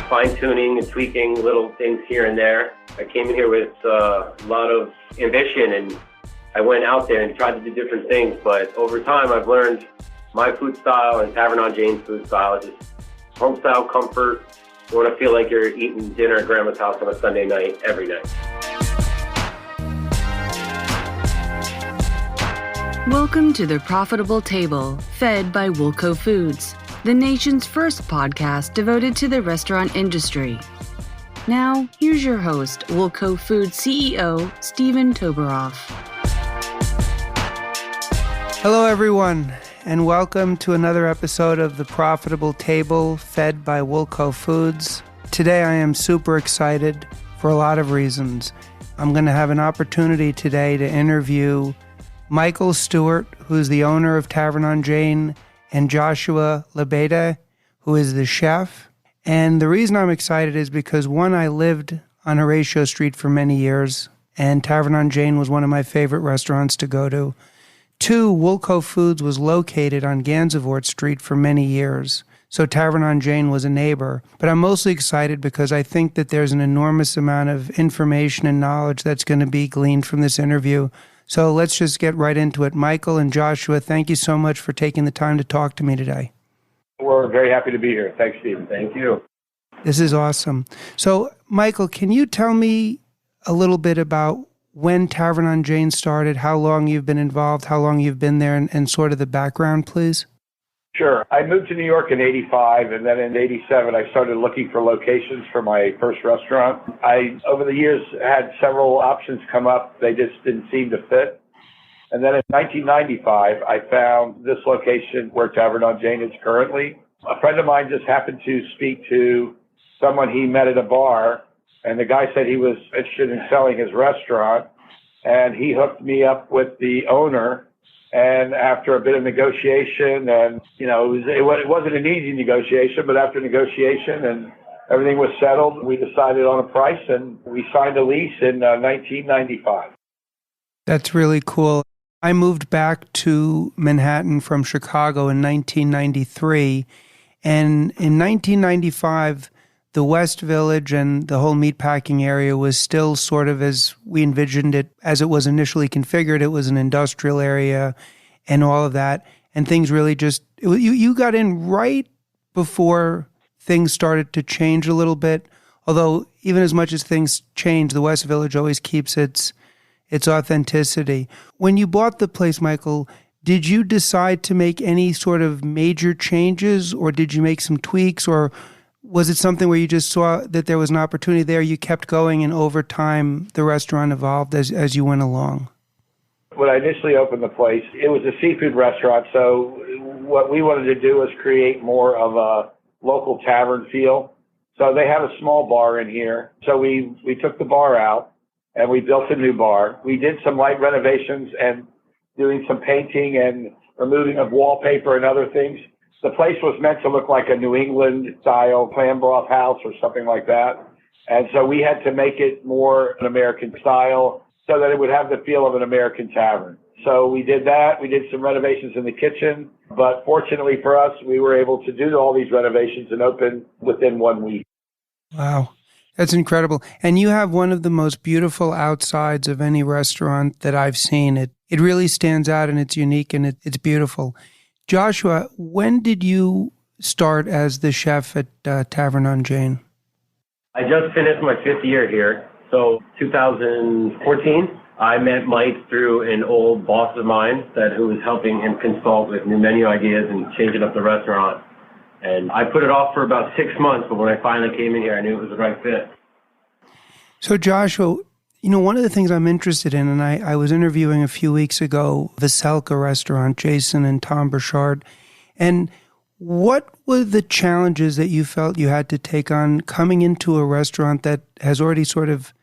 fine-tuning and tweaking little things here and there. I came in here with a lot of ambition, and I went out there and tried to do different things, but over time I've learned my food style and Tavern on Jane's food style is just home-style comfort. You want to feel like you're eating dinner at grandma's house on a Sunday night, every night. Welcome to The Profitable Table, fed by Woolco Foods, the nation's first podcast devoted to the restaurant industry. Now, here's your host, Woolco Foods CEO, Stephen Toboroff. Hello, everyone, and welcome to another episode of The Profitable Table, fed by Woolco Foods. Today, I am super excited for a lot of reasons. I'm going to have an opportunity today to interview Michael Stewart, who's the owner of Tavern on Jane, and Joshua Labadie, who is the chef. And the reason I'm excited is because, one, I lived on Horatio Street for many years, and Tavern on Jane was one of my favorite restaurants to go to. Two, Woolco Foods was located on Gansevoort Street for many years, so Tavern on Jane was a neighbor. But I'm mostly excited because I think that there's an enormous amount of information and knowledge that's going to be gleaned from this interview. So let's just get right into it. Michael and Joshua, thank you so much for taking the time to talk to me today. We're very happy to be here. Thanks, Stephen. Thank you. This is awesome. So, Michael, can you tell me a little bit about when Tavern on Jane started, how long you've been involved, how long you've been there, and sort of the background, please? Sure. I moved to New York in 85, and then in 87, I started looking for locations for my first restaurant. I, over the years, had several options come up. They just didn't seem to fit. And then in 1995, I found this location where Tavern on Jane is currently. A friend of mine just happened to speak to someone he met at a bar, and the guy said he was interested in selling his restaurant, and he hooked me up with the owner. And after a bit of negotiation, and it wasn't an easy negotiation, but after negotiation and everything was settled, we decided on a price, and we signed a lease in 1995. That's really cool. I moved back to Manhattan from Chicago in 1993, and in 1995, the West Village and the whole meatpacking area was still sort of as we envisioned it, as it was initially configured. It was an industrial area and all of that. And things really just, you got in right before things started to change a little bit. Although even as much as things change, the West Village always keeps its authenticity. When you bought the place, Michael, did you decide to make any sort of major changes, or did you make some tweaks, or was it something where you just saw that there was an opportunity there, you kept going, and over time the restaurant evolved as you went along? When I initially opened the place, it was a seafood restaurant, so what we wanted to do was create more of a local tavern feel. So they have a small bar in here. So we took the bar out and we built a new bar. We did some light renovations and doing some painting and removing of wallpaper and other things. The place was meant to look like a New England-style clam broth house or something like that. And so we had to make it more an American style so that it would have the feel of an American tavern. So we did that. We did some renovations in the kitchen. But fortunately for us, we were able to do all these renovations and open within 1 week. Wow. That's incredible. And you have one of the most beautiful outsides of any restaurant that I've seen. It really stands out, and it's unique, and it's beautiful. Joshua, when did you start as the chef at Tavern on Jane? I just finished my 5th year here. So 2014, I met Mike through an old boss of mine who was helping him consult with new menu ideas and changing up the restaurant. And I put it off for about 6 months, but when I finally came in here, I knew it was the right fit. So Joshua, one of the things I'm interested in, and I was interviewing a few weeks ago, Veselka restaurant, Jason and Tom Burchard, and what were the challenges that you felt you had to take on coming into a restaurant that has already sort of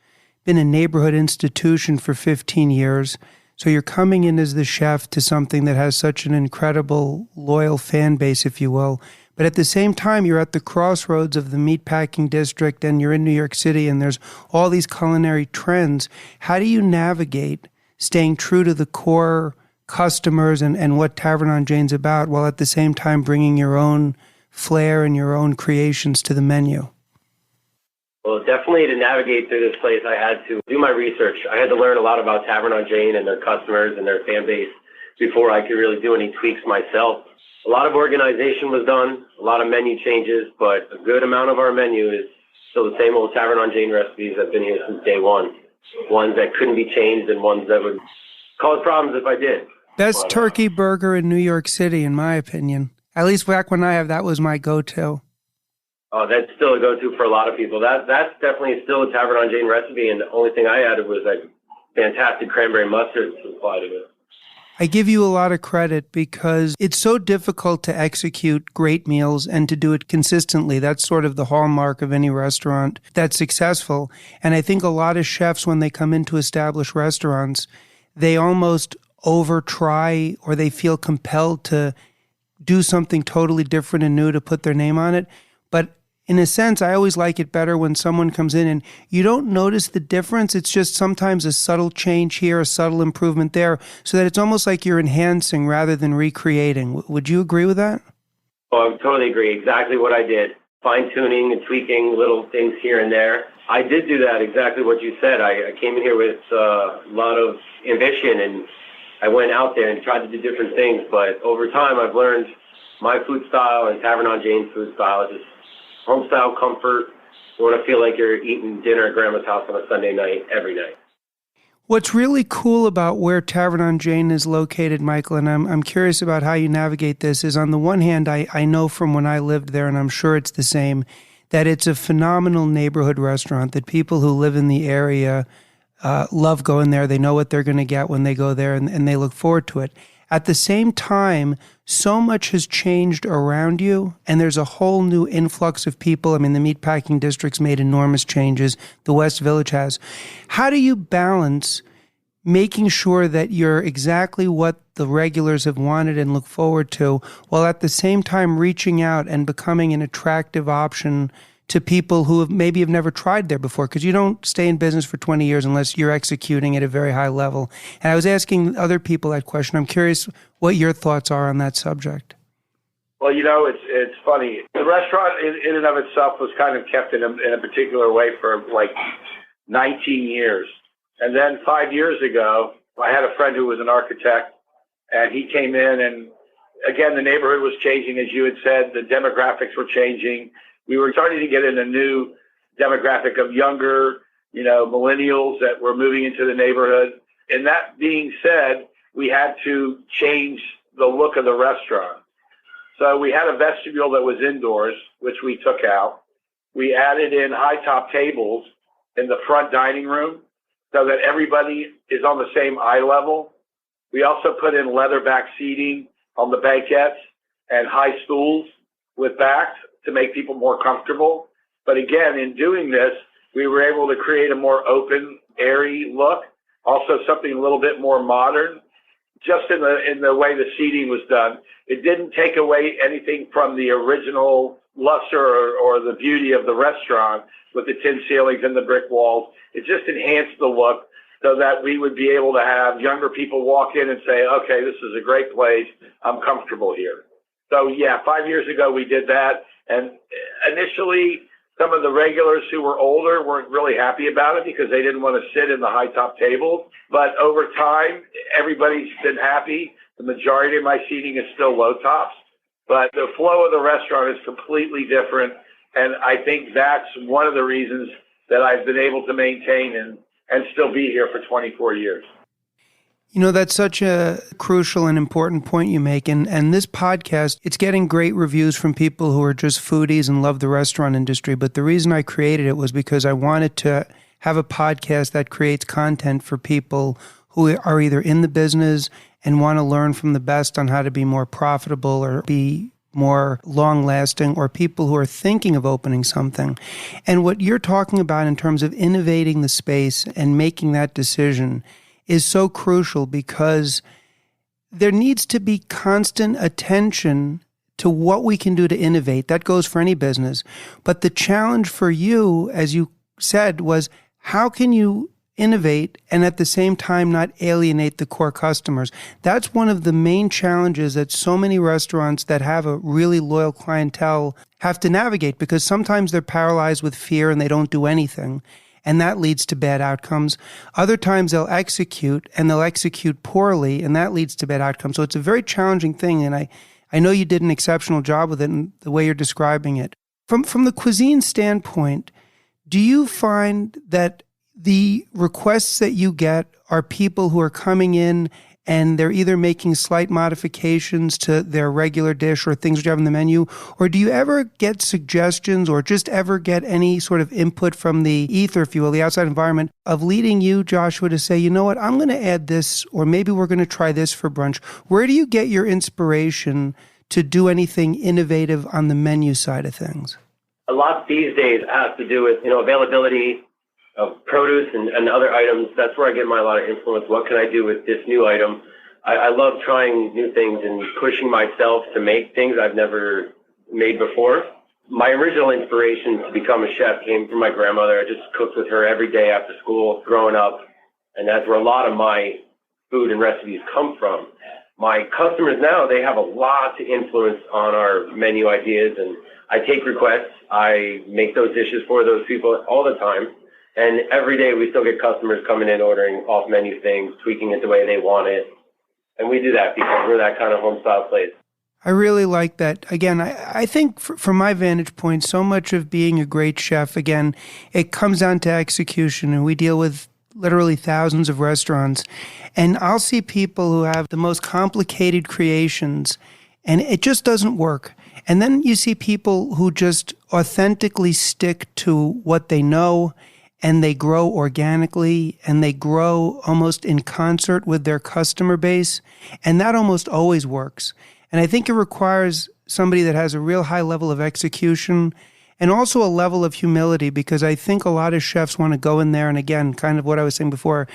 been a neighborhood institution for 15 years? So you're coming in as the chef to something that has such an incredible, loyal fan base, if you will. But at the same time, you're at the crossroads of the meatpacking district, and you're in New York City, and there's all these culinary trends. How do you navigate staying true to the core customers and what Tavern on Jane's about, while at the same time bringing your own flair and your own creations to the menu? Well, definitely to navigate through this place, I had to do my research. I had to learn a lot about Tavern on Jane and their customers and their fan base before I could really do any tweaks myself. A lot of organization was done, a lot of menu changes, but a good amount of our menu is still the same old Tavern on Jane recipes that have been here since day one. Ones that couldn't be changed and ones that would cause problems if I did. Best turkey burger in New York City, in my opinion. At least back when that was my go-to. Oh, that's still a go-to for a lot of people. That's definitely still a Tavern on Jane recipe, and the only thing I added was that fantastic cranberry mustard to apply to it. I give you a lot of credit because it's so difficult to execute great meals and to do it consistently. That's sort of the hallmark of any restaurant that's successful. And I think a lot of chefs, when they come into established restaurants, they almost over-try or they feel compelled to do something totally different and new to put their name on it. But in a sense, I always like it better when someone comes in and you don't notice the difference. It's just sometimes a subtle change here, a subtle improvement there, so that it's almost like you're enhancing rather than recreating. Would you agree with that? Oh, I totally agree. Exactly what I did. Fine-tuning and tweaking little things here and there. I did do that, exactly what you said. I came in here with a lot of ambition, and I went out there and tried to do different things. But over time, I've learned my food style and Tavern on Jane's food style is just home-style comfort. You want to feel like you're eating dinner at Grandma's house on a Sunday night, every night. What's really cool about where Tavern on Jane is located, Michael, and I'm curious about how you navigate this, is on the one hand, I know from when I lived there, and I'm sure it's the same, that it's a phenomenal neighborhood restaurant, that people who live in the area love going there. They know what they're going to get when they go there, and they look forward to it. At the same time, so much has changed around you, and there's a whole new influx of people. I mean, the meatpacking district's made enormous changes. The West Village has. How do you balance making sure that you're exactly what the regulars have wanted and look forward to, while at the same time reaching out and becoming an attractive option to people who maybe have never tried there before? Because you don't stay in business for 20 years unless you're executing at a very high level. And I was asking other people that question. I'm curious what your thoughts are on that subject. Well, it's funny. The restaurant in and of itself was kind of kept in a particular way for like 19 years. And then 5 years ago, I had a friend who was an architect, and he came in, and again, the neighborhood was changing, as you had said. The demographics were changing. We were starting to get in a new demographic of younger, millennials that were moving into the neighborhood. And that being said, we had to change the look of the restaurant. So we had a vestibule that was indoors, which we took out. We added in high top tables in the front dining room so that everybody is on the same eye level. We also put in leatherback seating on the banquettes and high stools with backs to make people more comfortable. But again, in doing this, we were able to create a more open, airy look, also something a little bit more modern, just in the way the seating was done. It didn't take away anything from the original luster or the beauty of the restaurant with the tin ceilings and the brick walls. It just enhanced the look so that we would be able to have younger people walk in and say, okay, this is a great place. I'm comfortable here. So yeah, 5 years ago we did that. And initially, some of the regulars who were older weren't really happy about it because they didn't want to sit in the high top tables. But over time, everybody's been happy. The majority of my seating is still low tops. But the flow of the restaurant is completely different. And I think that's one of the reasons that I've been able to maintain and still be here for 24 years. That's such a crucial and important point you make. And this podcast, it's getting great reviews from people who are just foodies and love the restaurant industry. But the reason I created it was because I wanted to have a podcast that creates content for people who are either in the business and want to learn from the best on how to be more profitable or be more long-lasting, or people who are thinking of opening something. And what you're talking about in terms of innovating the space and making that decision is so crucial, because there needs to be constant attention to what we can do to innovate. That goes for any business. But the challenge for you, as you said, was how can you innovate and at the same time not alienate the core customers. That's one of the main challenges that so many restaurants that have a really loyal clientele have to navigate, because sometimes they're paralyzed with fear and they don't do anything, and that leads to bad outcomes. Other times they'll execute and they'll execute poorly, and that leads to bad outcomes. So it's a very challenging thing, and I know you did an exceptional job with it in the way you're describing it. From the cuisine standpoint, do you find that the requests that you get are people who are coming in and they're either making slight modifications to their regular dish or things which you have in the menu? Or do you ever get suggestions or just ever get any sort of input from the ether, if you will, the outside environment, of leading you, Joshua, to say, you know what, I'm going to add this, or maybe we're going to try this for brunch? Where do you get your inspiration to do anything innovative on the menu side of things? A lot these days has to do with, availability of produce and other items. That's where I get a lot of influence. What can I do with this new item? I love trying new things and pushing myself to make things I've never made before. My original inspiration to become a chef came from my grandmother. I just cooked with her every day after school growing up, and that's where a lot of my food and recipes come from. My customers now, they have a lot to influence on our menu ideas, and I take requests. I make those dishes for those people all the time. And every day we still get customers coming in, ordering off-menu things, tweaking it the way they want it. And we do that because we're that kind of home-style place. I really like that. Again, I think from my vantage point, so much of being a great chef, again, it comes down to execution. And we deal with literally thousands of restaurants. And I'll see people who have the most complicated creations, and it just doesn't work. And then you see people who just authentically stick to what they know, and they grow organically, and they grow almost in concert with their customer base. And that almost always works. And I think it requires somebody that has a real high level of execution and also a level of humility, because I think a lot of chefs want to go in there, and again, kind of what I was saying before,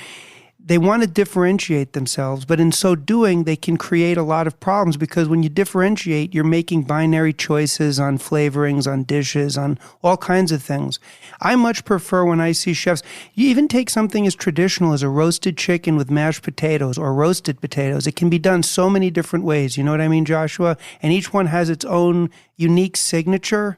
they want to differentiate themselves, but in so doing, they can create a lot of problems, because when you differentiate, you're making binary choices on flavorings, on dishes, on all kinds of things. I much prefer when I see chefs, you even take something as traditional as a roasted chicken with mashed potatoes or roasted potatoes. It can be done so many different ways. You know what I mean, Joshua? And each one has its own unique signature.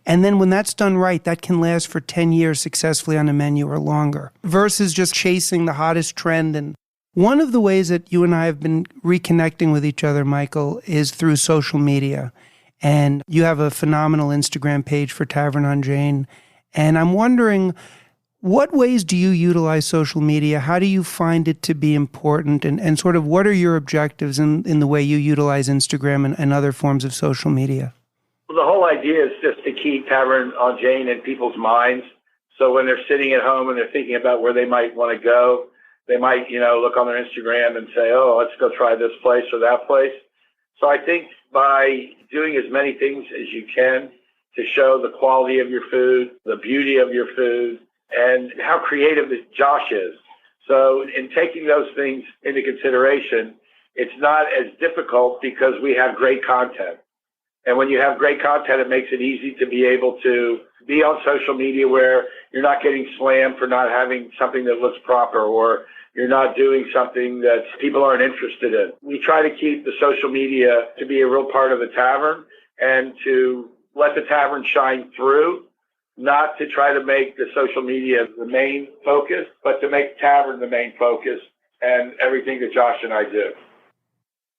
And then when that's done right, that can last for 10 years successfully on a menu or longer, versus just chasing the hottest trend. And one of the ways that you and I have been reconnecting with each other, Michael, is through social media. And you have a phenomenal Instagram page for Tavern on Jane. And I'm wondering, what ways do you utilize social media? How do you find it to be important? And sort of what are your objectives in the way you utilize Instagram and other forms of social media? Well, the whole idea is just to keep Tavern on Jane in people's minds. So when they're sitting at home and they're thinking about where they might want to go, they might, look on their Instagram and say, oh, let's go try this place or that place. So I think by doing as many things as you can to show the quality of your food, the beauty of your food, and how creative Josh is. So in taking those things into consideration, it's not as difficult because we have great content. And when you have great content, it makes it easy to be able to be on social media where you're not getting slammed for not having something that looks proper, or you're not doing something that people aren't interested in. We try to keep the social media to be a real part of the tavern and to let the tavern shine through, not to try to make the social media the main focus, but to make the tavern the main focus and everything that Josh and I do.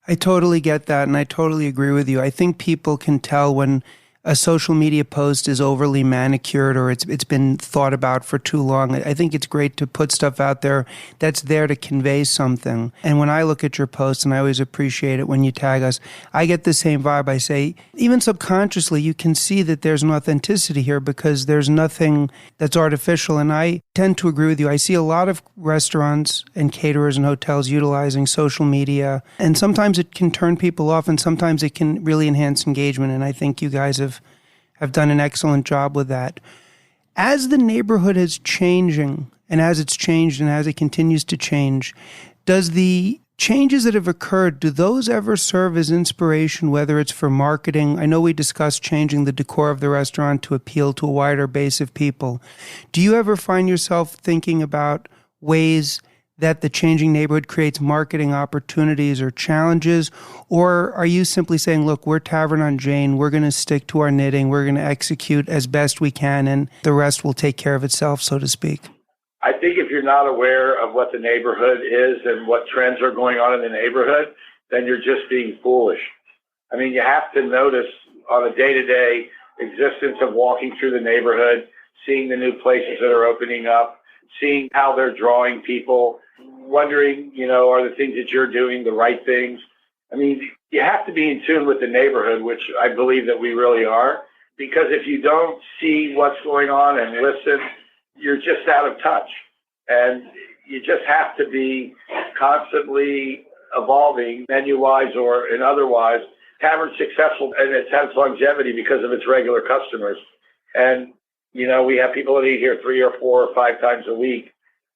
I totally get that, and I totally agree with you. I think people can tell when a social media post is overly manicured or it's been thought about for too long. I think it's great to put stuff out there that's there to convey something. And when I look at your posts, and I always appreciate it when you tag us, I get the same vibe. I say, even subconsciously, you can see that there's an authenticity here because there's nothing that's artificial. And I tend to agree with you. I see a lot of restaurants and caterers and hotels utilizing social media, and sometimes it can turn people off, and sometimes it can really enhance engagement. And I think you guys have done an excellent job with that. As the neighborhood is changing, and as it's changed and as it continues to change, does the changes that have occurred, do those ever serve as inspiration, whether it's for marketing? I know we discussed changing the decor of the restaurant to appeal to a wider base of people. Do you ever find yourself thinking about ways that the changing neighborhood creates marketing opportunities or challenges? Or are you simply saying, look, we're Tavern on Jane, we're going to stick to our knitting, we're going to execute as best we can, and the rest will take care of itself, so to speak? I think if you're not aware of what the neighborhood is and what trends are going on in the neighborhood, then you're just being foolish. I mean, you have to notice on a day-to-day existence of walking through the neighborhood, seeing the new places that are opening up, seeing how they're drawing people, wondering, are the things that you're doing the right things? I mean, you have to be in tune with the neighborhood, which I believe that we really are, because if you don't see what's going on and listen, you're just out of touch. And you just have to be constantly evolving menu-wise or in otherwise. Tavern's successful and it has longevity because of its regular customers. And, we have people that eat here 3 or 4 or 5 times a week,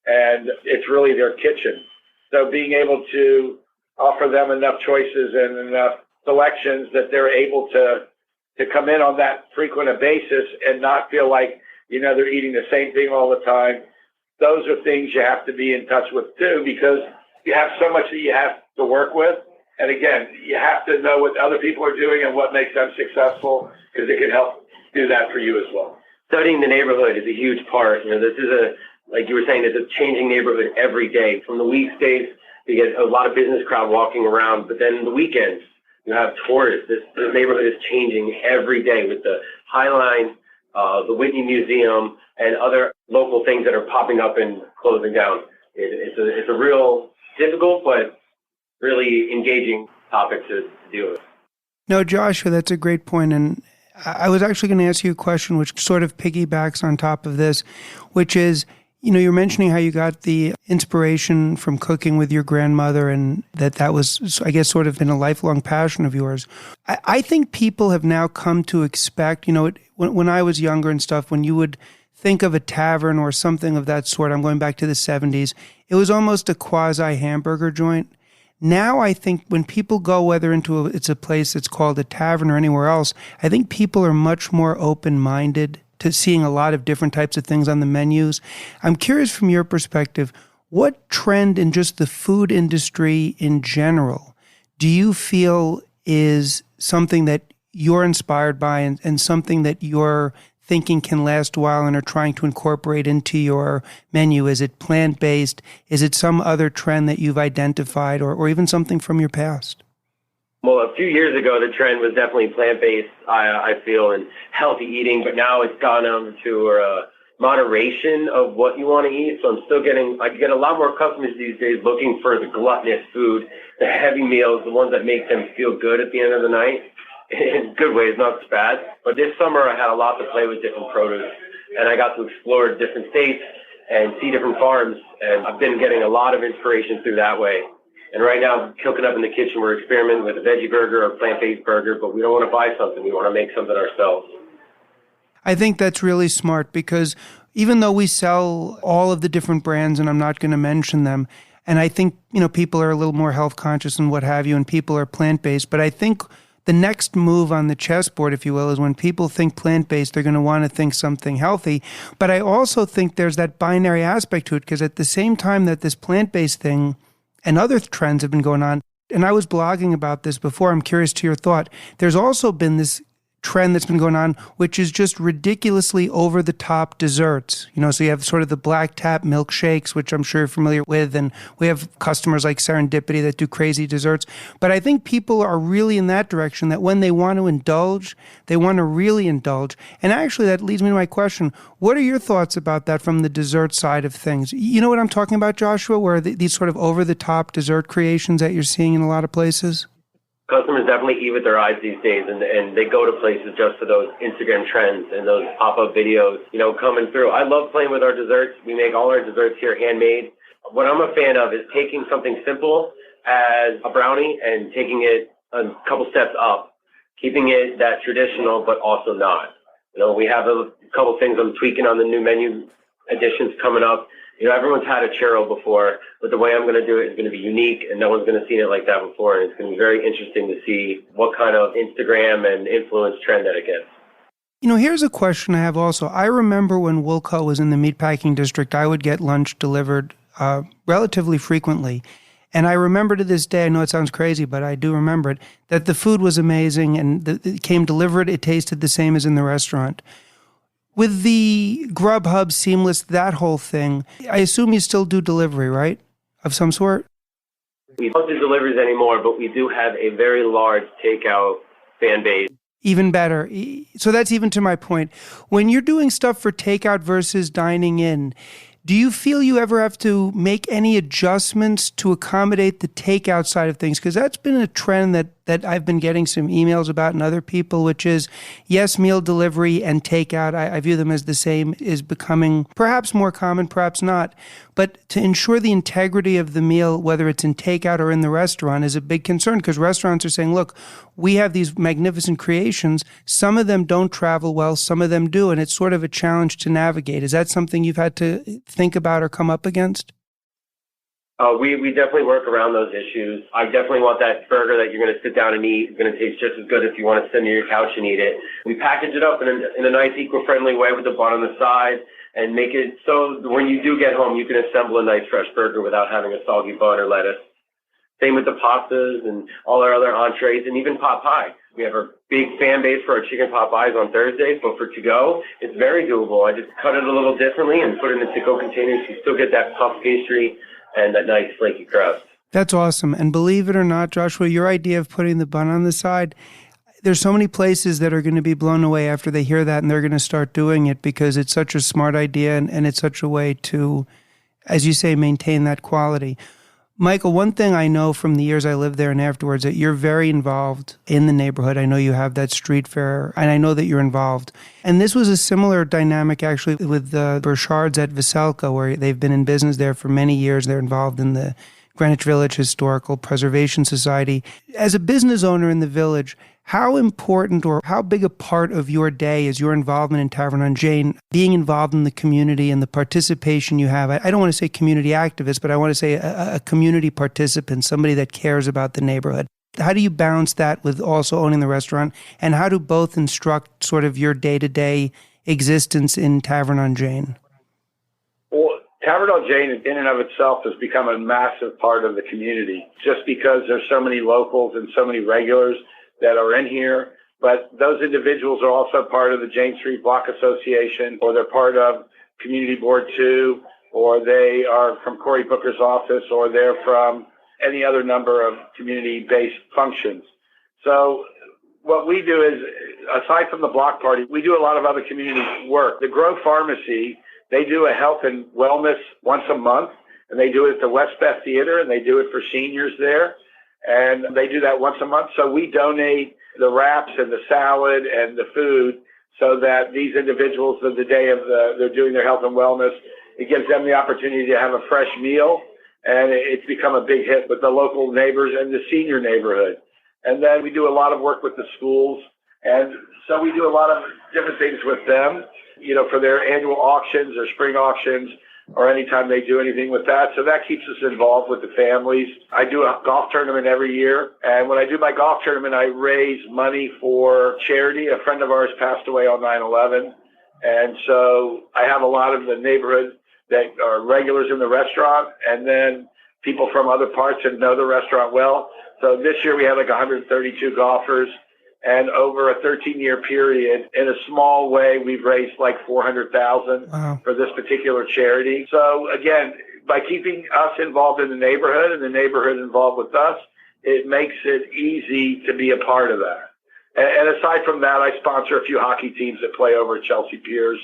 and it's really their kitchen. So being able to offer them enough choices and enough selections that they're able to come in on that frequent a basis and not feel like, they're eating the same thing all the time. Those are things you have to be in touch with too, because you have so much that you have to work with. And again, you have to know what other people are doing and what makes them successful, because it can help do that for you as well. Studying the neighborhood is a huge part. This is like you were saying, it's a changing neighborhood every day. From the weekdays, you get a lot of business crowd walking around, but then the weekends, you have tourists. This neighborhood is changing every day with the High Line, the Whitney Museum, and other local things that are popping up and closing down. It's a real difficult but really engaging topic to deal with. No, Joshua, that's a great point. And I was actually going to ask you a question which sort of piggybacks on top of this, which is, you're mentioning how you got the inspiration from cooking with your grandmother and that was, I guess, sort of been a lifelong passion of yours. I think people have now come to expect, when I was younger and stuff, when you would think of a tavern or something of that sort, I'm going back to the 70s, it was almost a quasi-hamburger joint. Now I think when people go, whether it's a place that's called a tavern or anywhere else, I think people are much more open-minded to seeing a lot of different types of things on the menus. I'm curious from your perspective, what trend in just the food industry in general do you feel is something that you're inspired by and something that you're thinking can last a while and are trying to incorporate into your menu? Is it plant-based? Is it some other trend that you've identified or even something from your past? Well, a few years ago, the trend was definitely plant-based, I feel, and healthy eating, but now it's gone on to moderation of what you want to eat. So I get a lot more customers these days looking for the gluttonous food, the heavy meals, the ones that make them feel good at the end of the night. In good ways, not so bad. But this summer I had a lot to play with different produce, and I got to explore different states and see different farms, and I've been getting a lot of inspiration through that way. And right now, cooking up in the kitchen, we're experimenting with a veggie burger or a plant-based burger, but we don't want to buy something. We want to make something ourselves. I think that's really smart because even though we sell all of the different brands, and I'm not going to mention them, and I think, people are a little more health conscious and what have you, and people are plant-based, but I think the next move on the chessboard, if you will, is when people think plant-based, they're going to want to think something healthy. But I also think there's that binary aspect to it, because at the same time that this plant-based thing and other trends have been going on, and I was blogging about this before, I'm curious to your thought, there's also been this trend that's been going on, which is just ridiculously over-the-top desserts. So you have sort of the black tap milkshakes, which I'm sure you're familiar with, and we have customers like Serendipity that do crazy desserts. But I think people are really in that direction, that when they want to indulge, they want to really indulge. And actually, that leads me to my question. What are your thoughts about that from the dessert side of things? You know what I'm talking about, Joshua, where these sort of over-the-top dessert creations that you're seeing in a lot of places? Customers definitely eat with their eyes these days, and they go to places just for those Instagram trends and those pop-up videos, coming through. I love playing with our desserts. We make all our desserts here handmade. What I'm a fan of is taking something simple as a brownie and taking it a couple steps up, keeping it that traditional, but also not. We have a couple things I'm tweaking on the new menu additions coming up. Everyone's had a churro before, but the way I'm going to do it is going to be unique, and no one's going to see it like that before. And it's going to be very interesting to see what kind of Instagram and influence trend that it gets. Here's a question I have also. I remember when Woolco was in the meatpacking district, I would get lunch delivered relatively frequently. And I remember to this day, I know it sounds crazy, but I do remember it, that the food was amazing and it came delivered. It tasted the same as in the restaurant. With the Grubhub, Seamless, that whole thing, I assume you still do delivery, right? Of some sort? We don't do deliveries anymore, but we do have a very large takeout fan base. Even better. So that's even to my point. When you're doing stuff for takeout versus dining in, do you feel you ever have to make any adjustments to accommodate the takeout side of things? Because that's been a trend that I've been getting some emails about and other people, which is, yes, meal delivery and takeout, I view them as the same, is becoming perhaps more common, perhaps not. But to ensure the integrity of the meal, whether it's in takeout or in the restaurant, is a big concern because restaurants are saying, look, we have these magnificent creations. Some of them don't travel well, some of them do, and it's sort of a challenge to navigate. Is that something you've had to think about or come up against? We definitely work around those issues. I definitely want that burger that you're going to sit down and eat. It's going to taste just as good if you want to sit on your couch and eat it. We package it up in a nice, eco-friendly way with the bun on the side and make it so when you do get home, you can assemble a nice, fresh burger without having a soggy bun or lettuce. Same with the pastas and all our other entrees and even pot pie. We have a big fan base for our chicken pot pies on Thursdays, but for to-go, it's very doable. I just cut it a little differently and put it in the to-go containers. You still get that puff pastry and that nice flaky crust. That's awesome. And believe it or not, Joshua, your idea of putting the bun on the side, there's so many places that are going to be blown away after they hear that, and they're going to start doing it because it's such a smart idea and it's such a way to, as you say, maintain that quality. Michael, one thing I know from the years I lived there and afterwards, that you're very involved in the neighborhood. I know you have that street fair, and I know that you're involved. And this was a similar dynamic, actually, with the Burchards at Veselka, where they've been in business there for many years. They're involved in the Greenwich Village Historical Preservation Society. As a business owner in the village, how important or how big a part of your day is your involvement in Tavern on Jane, being involved in the community and the participation you have? I don't want to say community activist, but I want to say a community participant, somebody that cares about the neighborhood. How do you balance that with also owning the restaurant? And how do both instruct sort of your day-to-day existence in Tavern on Jane? Well, Tavern on Jane in and of itself has become a massive part of the community just because there's so many locals and so many regulars that are in here, but those individuals are also part of the Jane Street Block Association, or they're part of Community Board 2, or they are from Cory Booker's office, or they're from any other number of community-based functions. So what we do is, aside from the block party, we do a lot of other community work. The Grove Pharmacy, they do a health and wellness once a month, and they do it at the West Beth Theater, and they do it for seniors there. And they do that once a month. So we donate the wraps and the salad and the food so that these individuals, on the day of they're doing their health and wellness, it gives them the opportunity to have a fresh meal. And it's become a big hit with the local neighbors and the senior neighborhood. And then we do a lot of work with the schools. And so we do a lot of different things with them, for their annual auctions or spring auctions, or anytime they do anything with that. So that keeps us involved with the families. I do a golf tournament every year. And when I do my golf tournament, I raise money for charity. A friend of ours passed away on 9/11. And so I have a lot of the neighborhood that are regulars in the restaurant, and then people from other parts that know the restaurant well. So this year we had like 132 golfers. And over a 13-year period, in a small way, we've raised like $400,000 for this particular charity. So again, by keeping us involved in the neighborhood and the neighborhood involved with us, it makes it easy to be a part of that. And aside from that, I sponsor a few hockey teams that play over at Chelsea Piers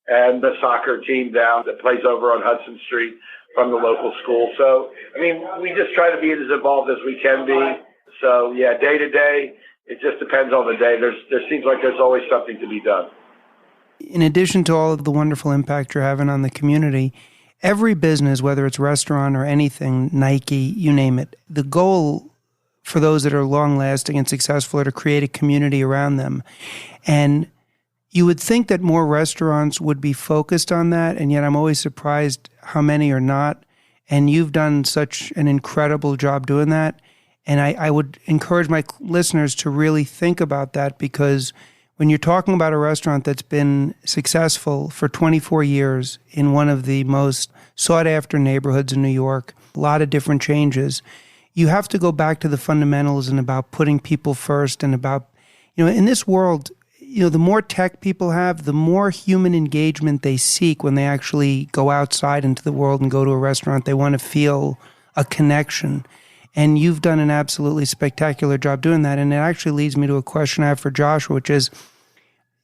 and the soccer team down that plays over on Hudson Street from the local school. So, we just try to be as involved as we can be. So, yeah, day to day, it just depends on the day. There seems like there's always something to be done. In addition to all of the wonderful impact you're having on the community, every business, whether it's restaurant or anything, Nike, you name it, the goal for those that are long-lasting and successful are to create a community around them. And you would think that more restaurants would be focused on that, and yet I'm always surprised how many are not. And you've done such an incredible job doing that. And I would encourage my listeners to really think about that, because when you're talking about a restaurant that's been successful for 24 years in one of the most sought-after neighborhoods in New York, a lot of different changes, you have to go back to the fundamentals and about putting people first and about, in this world, the more tech people have, the more human engagement they seek when they actually go outside into the world and go to a restaurant. They want to feel a connection. And you've done an absolutely spectacular job doing that. And it actually leads me to a question I have for Joshua, which is,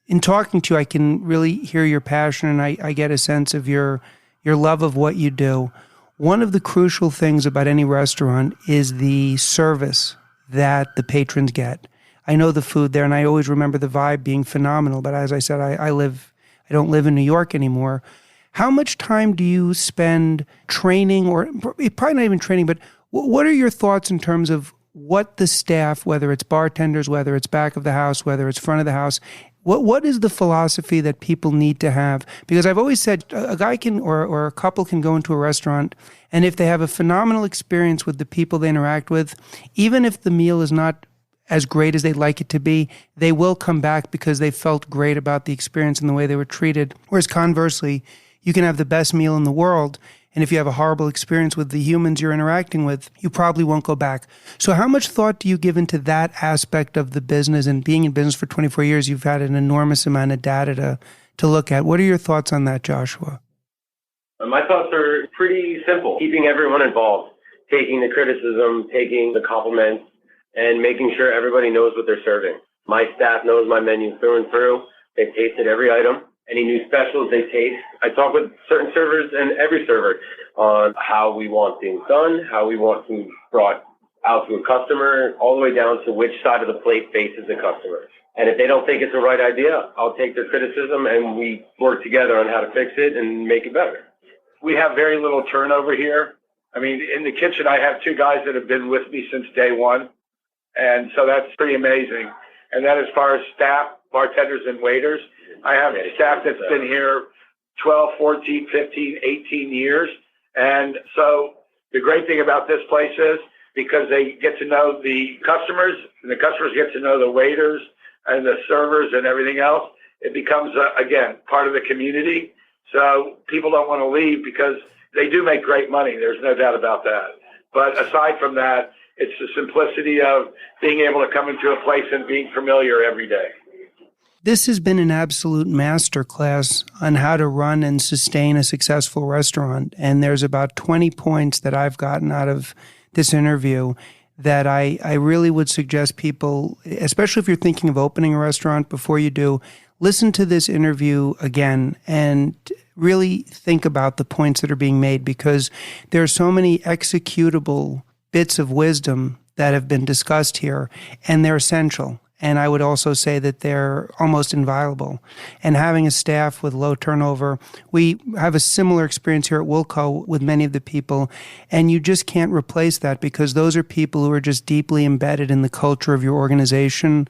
in talking to you, I can really hear your passion, and I get a sense of your love of what you do. One of the crucial things about any restaurant is the service that the patrons get. I know the food there, and I always remember the vibe being phenomenal. But as I said, I don't live in New York anymore. How much time do you spend training, or probably not even training, but what are your thoughts in terms of what the staff, whether it's bartenders, whether it's back of the house, whether it's front of the house, what is the philosophy that people need to have? Because I've always said a guy can or a couple can go into a restaurant, and if they have a phenomenal experience with the people they interact with, even if the meal is not as great as they'd like it to be, they will come back because they felt great about the experience and the way they were treated. Whereas conversely, you can have the best meal in the world, and if you have a horrible experience with the humans you're interacting with, you probably won't go back. So how much thought do you give into that aspect of the business? And being in business for 24 years, you've had an enormous amount of data to look at. What are your thoughts on that, Joshua? My thoughts are pretty simple. Keeping everyone involved, taking the criticism, taking the compliments, and making sure everybody knows what they're serving. My staff knows my menu through and through. They've tasted every item. Any new specials they taste. I talk with certain servers and every server on how we want things done, how we want food brought out to a customer, all the way down to which side of the plate faces the customer. And if they don't think it's the right idea, I'll take their criticism and we work together on how to fix it and make it better. We have very little turnover here. I mean, in the kitchen, I have two guys that have been with me since day one. And so that's pretty amazing. And then as far as staff, bartenders and waiters, I have staff that's been here 12, 14, 15, 18 years. And so the great thing about this place is because they get to know the customers and the customers get to know the waiters and the servers and everything else, it becomes, again, part of the community. So people don't want to leave because they do make great money. There's no doubt about that. But aside from that, it's the simplicity of being able to come into a place and being familiar every day. This has been an absolute masterclass on how to run and sustain a successful restaurant. And there's about 20 points that I've gotten out of this interview that I really would suggest people, especially if you're thinking of opening a restaurant, before you do, listen to this interview again and really think about the points that are being made, because there are so many executable bits of wisdom that have been discussed here, and they're essential. And I would also say that they're almost inviolable. And having a staff with low turnover, we have a similar experience here at Wilco with many of the people, and you just can't replace that because those are people who are just deeply embedded in the culture of your organization,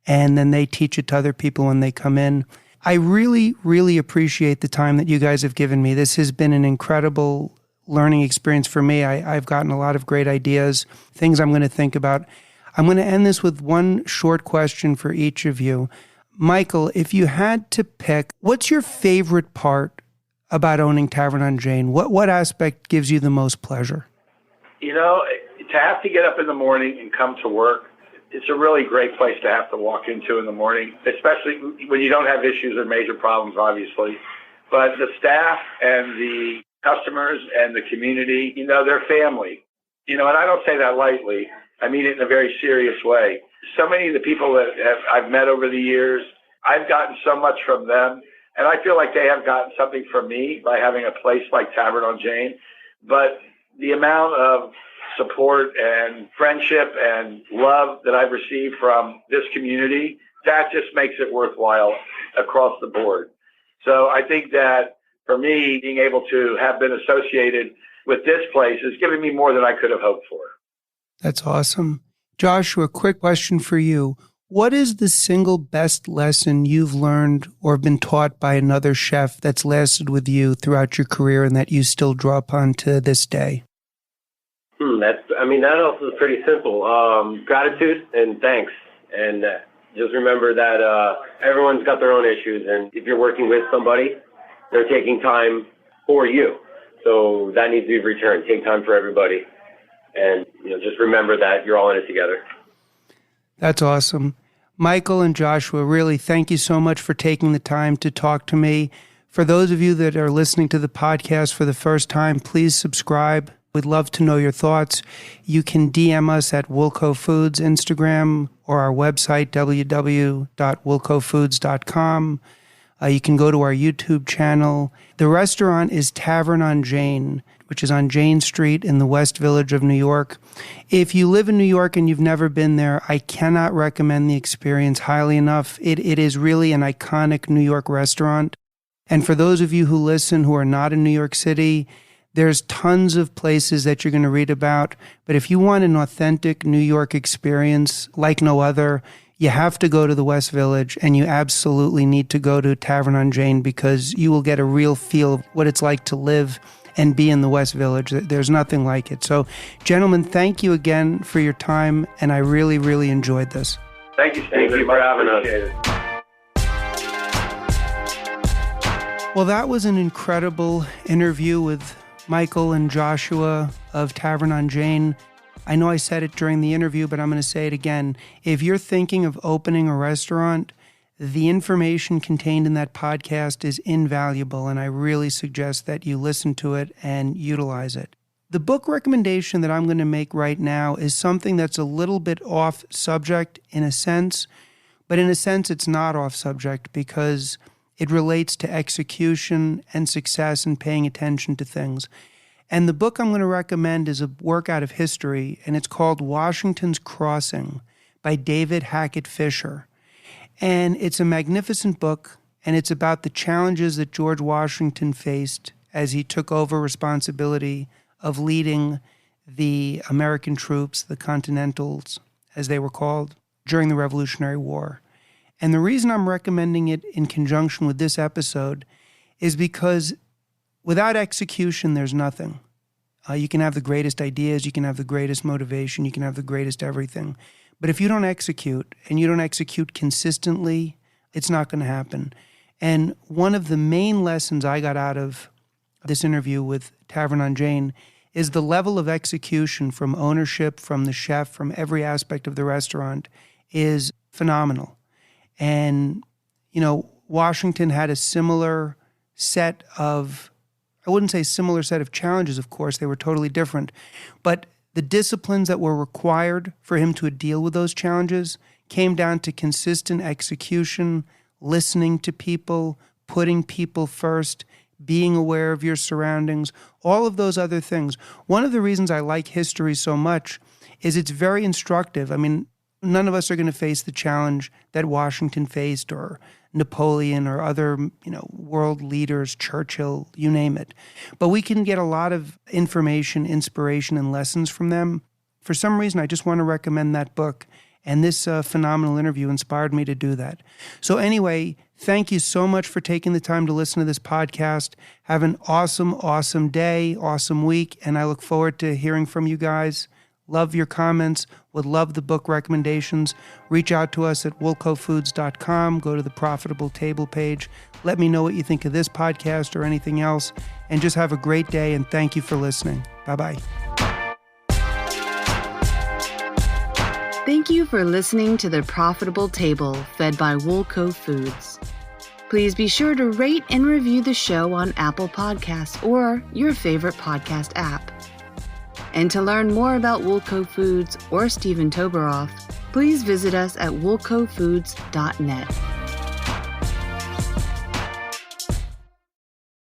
and then they teach it to other people when they come in. I really, really appreciate the time that you guys have given me. This has been an incredible learning experience for me. I've gotten a lot of great ideas, things I'm going to think about. I'm going to end this with one short question for each of you. Michael, if you had to pick, what's your favorite part about owning Tavern on Jane? What aspect gives you the most pleasure? You know, to have to get up in the morning and come to work, it's a really great place to have to walk into in the morning, especially when you don't have issues or major problems, obviously. But the staff and the customers and the community, you know, they're family. You know, and I don't say that lightly. I mean it in a very serious way. So many of the people that I've met over the years, I've gotten so much from them, and I feel like they have gotten something from me by having a place like Tavern on Jane. But the amount of support and friendship and love that I've received from this community, that just makes it worthwhile across the board. So I think that for me, being able to have been associated with this place has given me more than I could have hoped for. That's awesome. Joshua, quick question for you. What is the single best lesson you've learned or been taught by another chef that's lasted with you throughout your career and that you still draw upon to this day? That also is pretty simple. Gratitude and thanks. And Just remember that everyone's got their own issues, and if you're working with somebody, they're taking time for you. So that needs to be returned. Take time for everybody. And, just remember that you're all in it together. That's awesome. Michael and Joshua, really, thank you so much for taking the time to talk to me. For those of you that are listening to the podcast for the first time, please subscribe. We'd love to know your thoughts. You can DM us at Wilco Foods Instagram or our website, www.wilcofoods.com. You can go to our YouTube channel. The restaurant is Tavern on Jane, which is on Jane Street in the West Village of New York. If you live in New York and you've never been there, I cannot recommend the experience highly enough. It is really an iconic New York restaurant. And for those of you who listen who are not in New York City, there's tons of places that you're going to read about. But if you want an authentic New York experience like no other, you have to go to the West Village, and you absolutely need to go to Tavern on Jane because you will get a real feel of what it's like to live and be in the West Village. There's nothing like it. So, gentlemen, thank you again for your time, and I really, really enjoyed this. Thank you, Steve. Thank you for having us. Well, that was an incredible interview with Michael and Joshua of Tavern on Jane. I know I said it during the interview, but I'm going to say it again. If you're thinking of opening a restaurant, the information contained in that podcast is invaluable, and I really suggest that you listen to it and utilize it. The book recommendation that I'm going to make right now is something that's a little bit off subject in a sense, but in a sense it's not off subject because it relates to execution and success and paying attention to things. And the book I'm going to recommend is a work out of history, and it's called Washington's Crossing by David Hackett Fisher. And it's a magnificent book, and it's about the challenges that George Washington faced as he took over responsibility of leading the American troops, the Continentals, as they were called, during the Revolutionary War. And the reason I'm recommending it in conjunction with this episode is because without execution, there's nothing. You can have the greatest ideas, you can have the greatest motivation, you can have the greatest everything. But if you don't execute, and you don't execute consistently, it's not going to happen. And one of the main lessons I got out of this interview with Tavern on Jane is the level of execution from ownership, from the chef, from every aspect of the restaurant is phenomenal. And, Washington had a similar set of, I wouldn't say similar set of challenges, of course, they were totally different, but the disciplines that were required for him to deal with those challenges came down to consistent execution, listening to people, putting people first, being aware of your surroundings, all of those other things. One of the reasons I like history so much is it's very instructive. I mean, none of us are going to face the challenge that Washington faced or Napoleon or other, world leaders, Churchill, you name it. But we can get a lot of information, inspiration, and lessons from them. For some reason, I just want to recommend that book. And this phenomenal interview inspired me to do that. So anyway, thank you so much for taking the time to listen to this podcast. Have an awesome, awesome day, awesome week. And I look forward to hearing from you guys. Love your comments, would love the book recommendations. Reach out to us at wilcofoods.com. Go to the Profitable Table page. Let me know what you think of this podcast or anything else. And just have a great day, and thank you for listening. Bye-bye. Thank you for listening to The Profitable Table, fed by Wilco Foods. Please be sure to rate and review the show on Apple Podcasts or your favorite podcast app. And to learn more about Wilco Foods or Stephen Toboroff, please visit us at wilcofoods.net.